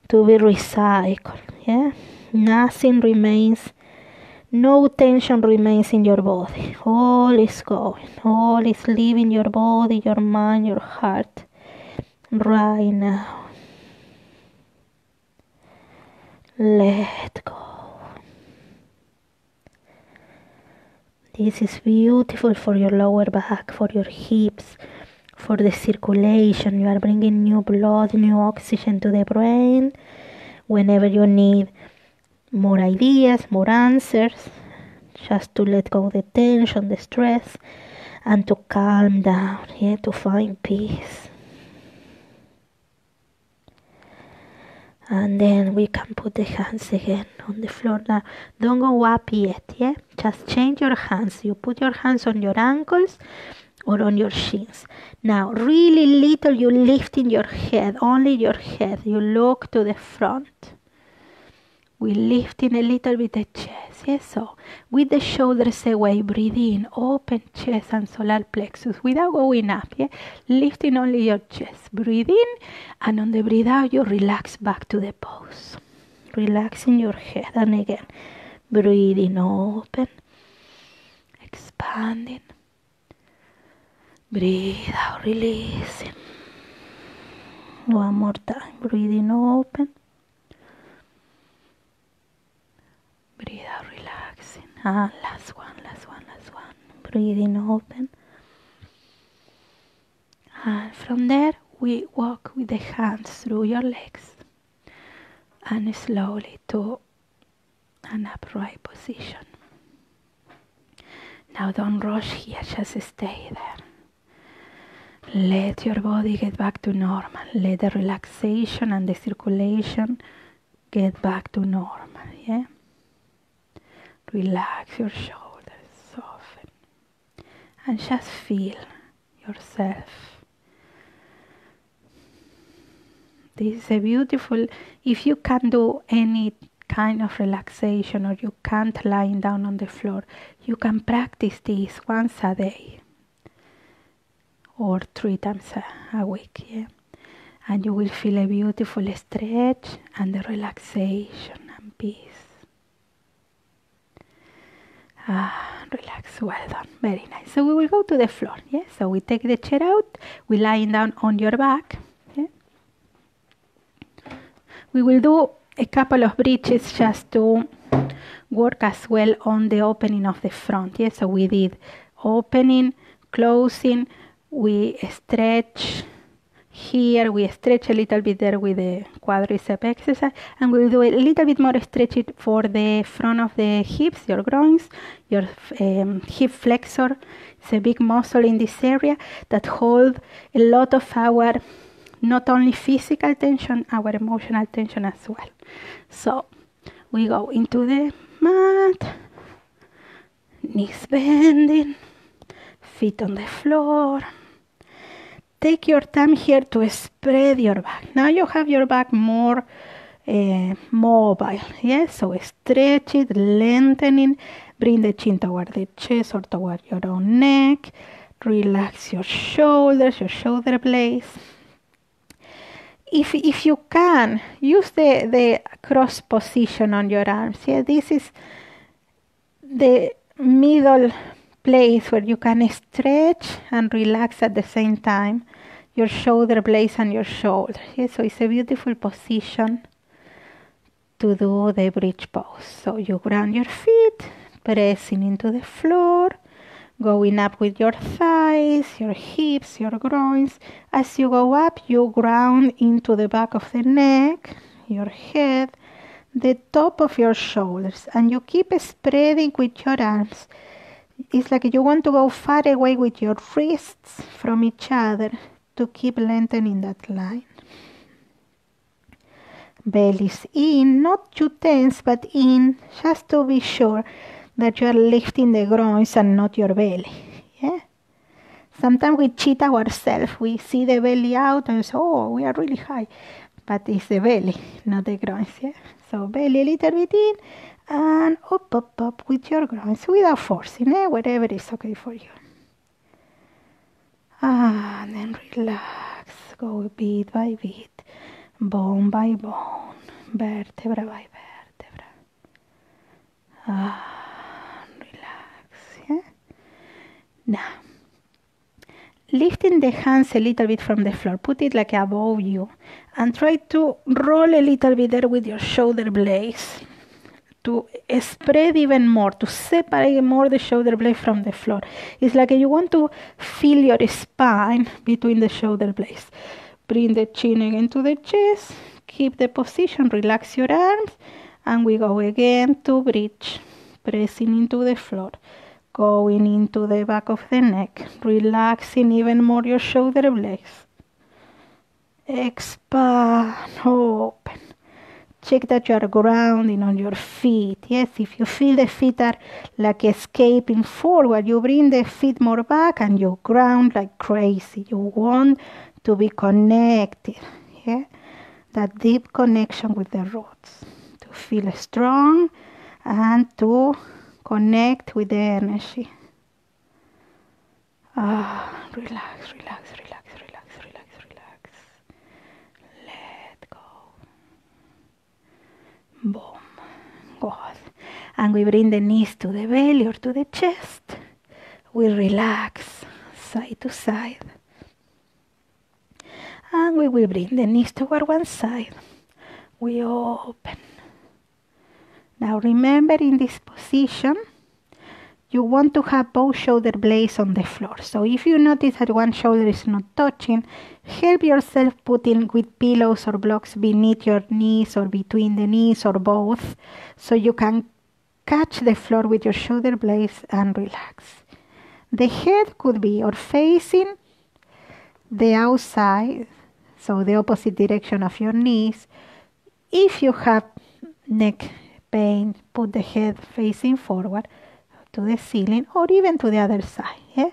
to be recycled. Yeah, nothing remains. No tension remains in your body. All is going. All is leaving your body, your mind, your heart right now. Let go. This is beautiful for your lower back, for your hips, for the circulation. You are bringing new blood, new oxygen to the brain. Whenever you need more ideas, more answers, just to let go the tension, the stress, and to calm down, yeah, to find peace. And then we can put the hands again on the floor. Now, don't go up yet, yeah? Just change your hands. You put your hands on your ankles or on your shins. Now, really little, you lifting your head, only your head. You look to the front. We lifting a little bit the chest, yes? So, with the shoulders away, breathe in, open chest and solar plexus without going up, yeah? Lifting only your chest. Breathe in, and on the breathe out, you relax back to the pose. Relaxing your head, and again, breathing open, expanding. Breathe out, releasing. One more time, breathing open. Breathe out, relaxing. And last one. Breathing open. And from there, we walk with the hands through your legs. And slowly to an upright position. Now don't rush here, just stay there. Let your body get back to normal. Let the relaxation and the circulation get back to normal, yeah? Relax your shoulders, soften, and just feel yourself This is a beautiful, if you can do any kind of relaxation or you can't lying down on the floor, you can practice this once a day or 3 times a week, yeah? And you will feel a beautiful stretch and the relaxation and peace. Relax, well done, very nice. So we will go to the floor, yeah? So we take the chair out, we lying down on your back, yeah? We will do a couple of bridges just to work as well on the opening of the front, yeah? So we did opening, closing, we stretch here, we stretch a little bit there with the quadricep exercise, and we'll do a little bit more stretching for the front of the hips, your groins, your hip flexor. It's a big muscle in this area that holds a lot of our, not only physical tension, our emotional tension as well. So we go into the mat, knees bending, feet on the floor. Take your time here to spread your back. Now you have your back more mobile. Yes, so stretch it, lengthening. Bring the chin toward the chest or toward your own neck. Relax your shoulders, your shoulder blades. If you can, use the cross position on your arms. Yeah, this is the middle place where you can stretch and relax at the same time your shoulder blades and your shoulders. Yeah, so it's a beautiful position to do the bridge pose. So you ground your feet, pressing into the floor, going up with your thighs, your hips, your groins. As you go up, you ground into the back of the neck, your head, the top of your shoulders, and you keep spreading with your arms. It's like you want to go far away with your wrists from each other to keep lengthening that line. Belly's in, not too tense, but in, just to be sure that you are lifting the groins and not your belly. Yeah. Sometimes we cheat ourselves. We see the belly out and say, oh, we are really high. But it's the belly, not the groins. Yeah. So belly a little bit in, and up with your groins without forcing, wherever is okay for you. And then relax, go beat by beat, bone by bone, vertebra by vertebra. Relax, yeah? Now, lifting the hands a little bit from the floor, put it like above you, and try to roll a little bit there with your shoulder blades, to spread even more, to separate more the shoulder blade from the floor. It's like you want to feel your spine between the shoulder blades. Bring the chin again to the chest, keep the position, relax your arms, and we go again to bridge, pressing into the floor, going into the back of the neck, relaxing even more your shoulder blades. Expand, open. Check that you are grounding on your feet. Yes, if you feel the feet are like escaping forward, you bring the feet more back and you ground like crazy. You want to be connected. Yeah, that deep connection with the roots. To feel strong and to connect with the energy. Relax, relax, relax, relax, relax, relax. Let go. Boom. Good. And we bring the knees to the belly or to the chest. We relax side to side. And we will bring the knees toward one side. We open. Now remember, in this position, you want to have both shoulder blades on the floor. So if you notice that one shoulder is not touching, help yourself putting with pillows or blocks beneath your knees or between the knees or both, so you can catch the floor with your shoulder blades and relax. The head could be or facing the outside, so the opposite direction of your knees. If you have neck pain, put the head facing forward to the ceiling or even to the other side. Yeah?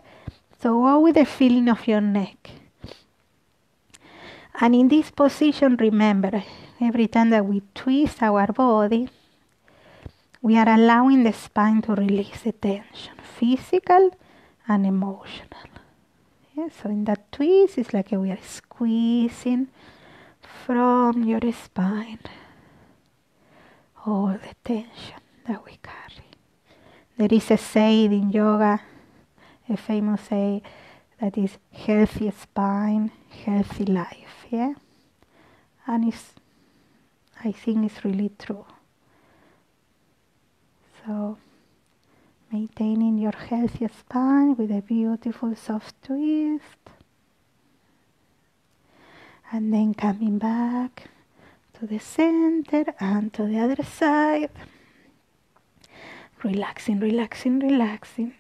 So go with the feeling of your neck. And in this position, remember, every time that we twist our body, we are allowing the spine to release the tension, physical and emotional. Yeah, so in that twist, it's like we are squeezing from your spine all the tension that we carry. There is a saying in yoga, a famous saying, that is healthy spine, healthy life. Yeah, and I think it's really true. So maintaining your healthy spine with a beautiful soft twist, and then coming back to the center and to the other side, relaxing, relaxing, relaxing,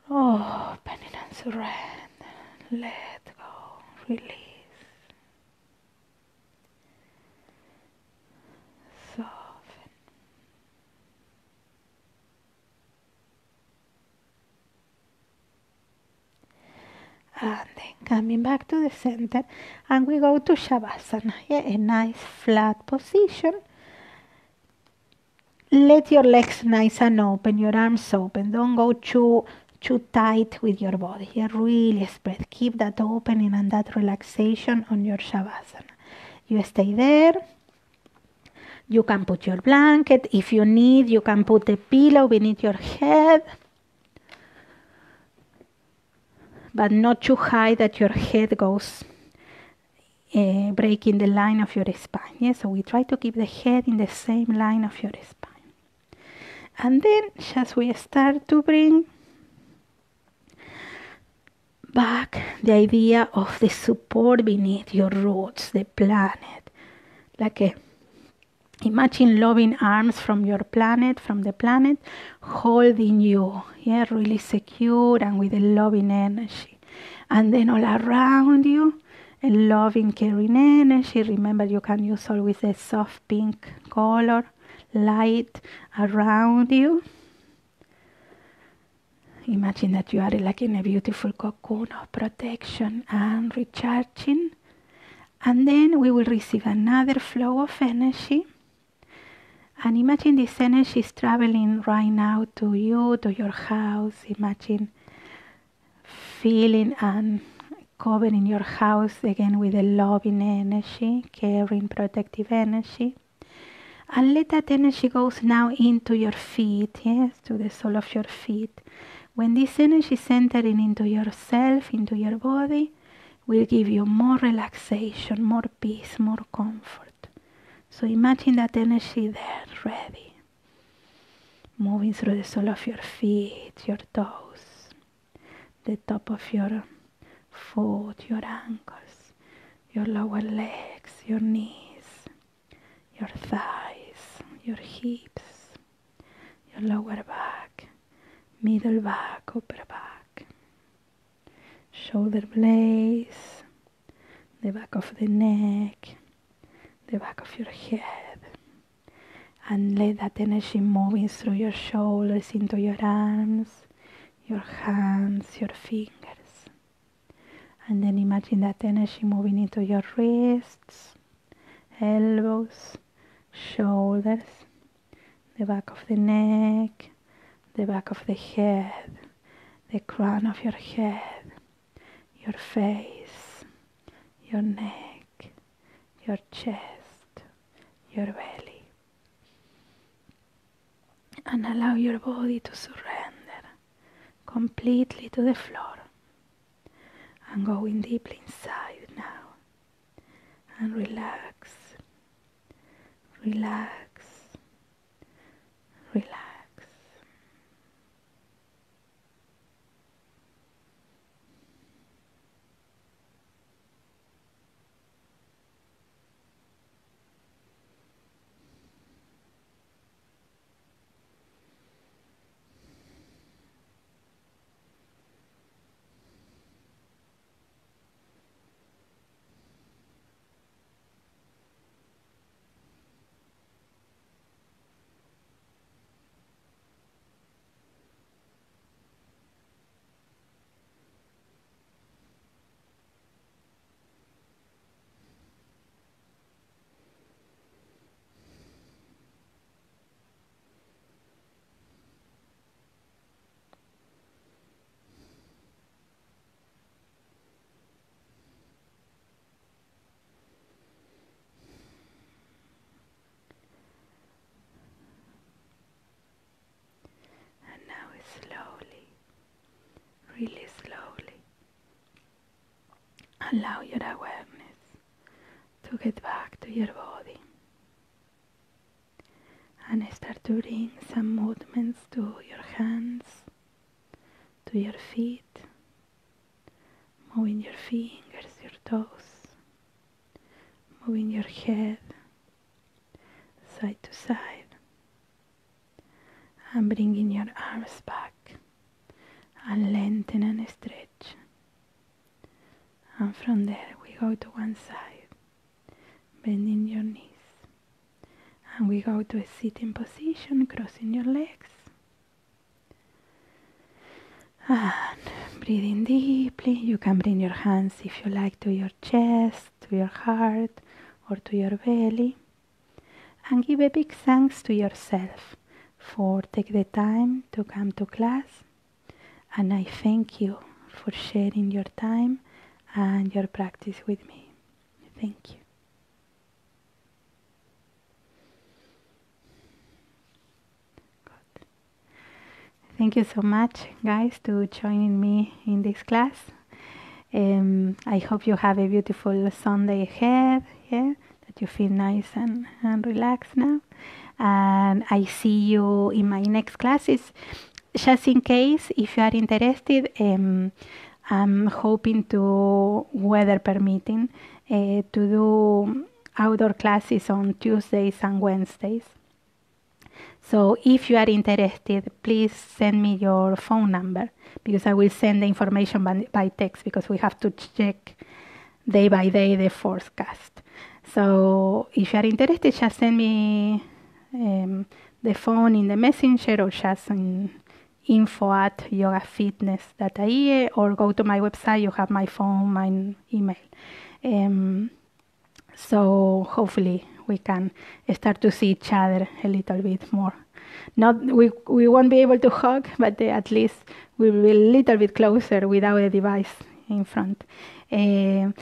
opening and surrender, let go, release, soften. And then coming back to the center, and we go to Shavasana, yeah, a nice flat position. Let your legs nice and open, your arms open. Don't go too tight with your body. Yeah, really spread. Keep that opening and that relaxation on your Shavasana. You stay there. You can put your blanket. If you need, you can put a pillow beneath your head, but not too high that your head goes breaking the line of your spine. Yeah? So we try to keep the head in the same line of your spine. And then just we start to bring back the idea of the support beneath your roots, the planet. Imagine loving arms from the planet, holding you, yeah, really secure and with a loving energy. And then all around you, a loving, caring energy. Remember, you can use always a soft pink color, light around you. Imagine that you are like in a beautiful cocoon of protection and recharging. And then we will receive another flow of energy. And imagine this energy is traveling right now to you, to your house. Imagine feeling and covering your house again with a loving energy, caring, protective energy. And let that energy goes now into your feet, yes, to the sole of your feet. When this energy is entering into yourself, into your body, will give you more relaxation, more peace, more comfort. So imagine that energy there, ready. Moving through the sole of your feet, your toes, the top of your foot, your ankles, your lower legs, your knees, your thighs, your hips, your lower back, middle back, upper back, shoulder blades, the back of the neck, the back of your head. And let that energy moving through your shoulders into your arms, your hands, your fingers. And then imagine that energy moving into your wrists, elbows, shoulders, the back of the neck, the back of the head, the crown of your head, your face, your neck, your chest, your belly. And allow your body to surrender completely to the floor. And going deeply inside now. And relax, relax, relax. allow your awareness to get back to your body and start to bring some movements to your hands, to your feet, moving your fingers, your toes, moving your head side to side, and bringing your arms back and lengthen and stretch. And from there we go to one side, bending your knees. And we go to a sitting position, crossing your legs. And breathing deeply. You can bring your hands, if you like, to your chest, to your heart, or to your belly. And give a big thanks to yourself for taking the time to come to class. And I thank you for sharing your time and your practice with me. Thank you. Good. Thank you so much, guys, to joining me in this class. I hope you have a beautiful Sunday ahead, yeah? That you feel nice and relaxed now. And I see you in my next classes. Just in case, if you are interested, I'm hoping to, weather permitting, to do outdoor classes on Tuesdays and Wednesdays. So if you are interested, please send me your phone number, because I will send the information by text, because we have to check day by day the forecast. So if you are interested, just send me the phone in the messenger, or just in info@yogafitness.ie, or go to my website. You have my phone, my email. So hopefully we can start to see each other a little bit more. We won't be able to hug, but at least we will be a little bit closer without a device in front. And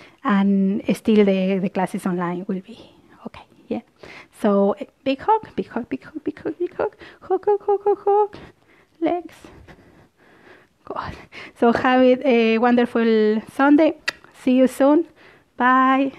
still the classes online will be okay. Yeah. So big hug, big hug, big hug, big hug, big hug, hug, hug, hug, hug, hug. Legs. God. So have a wonderful Sunday. See you soon. Bye.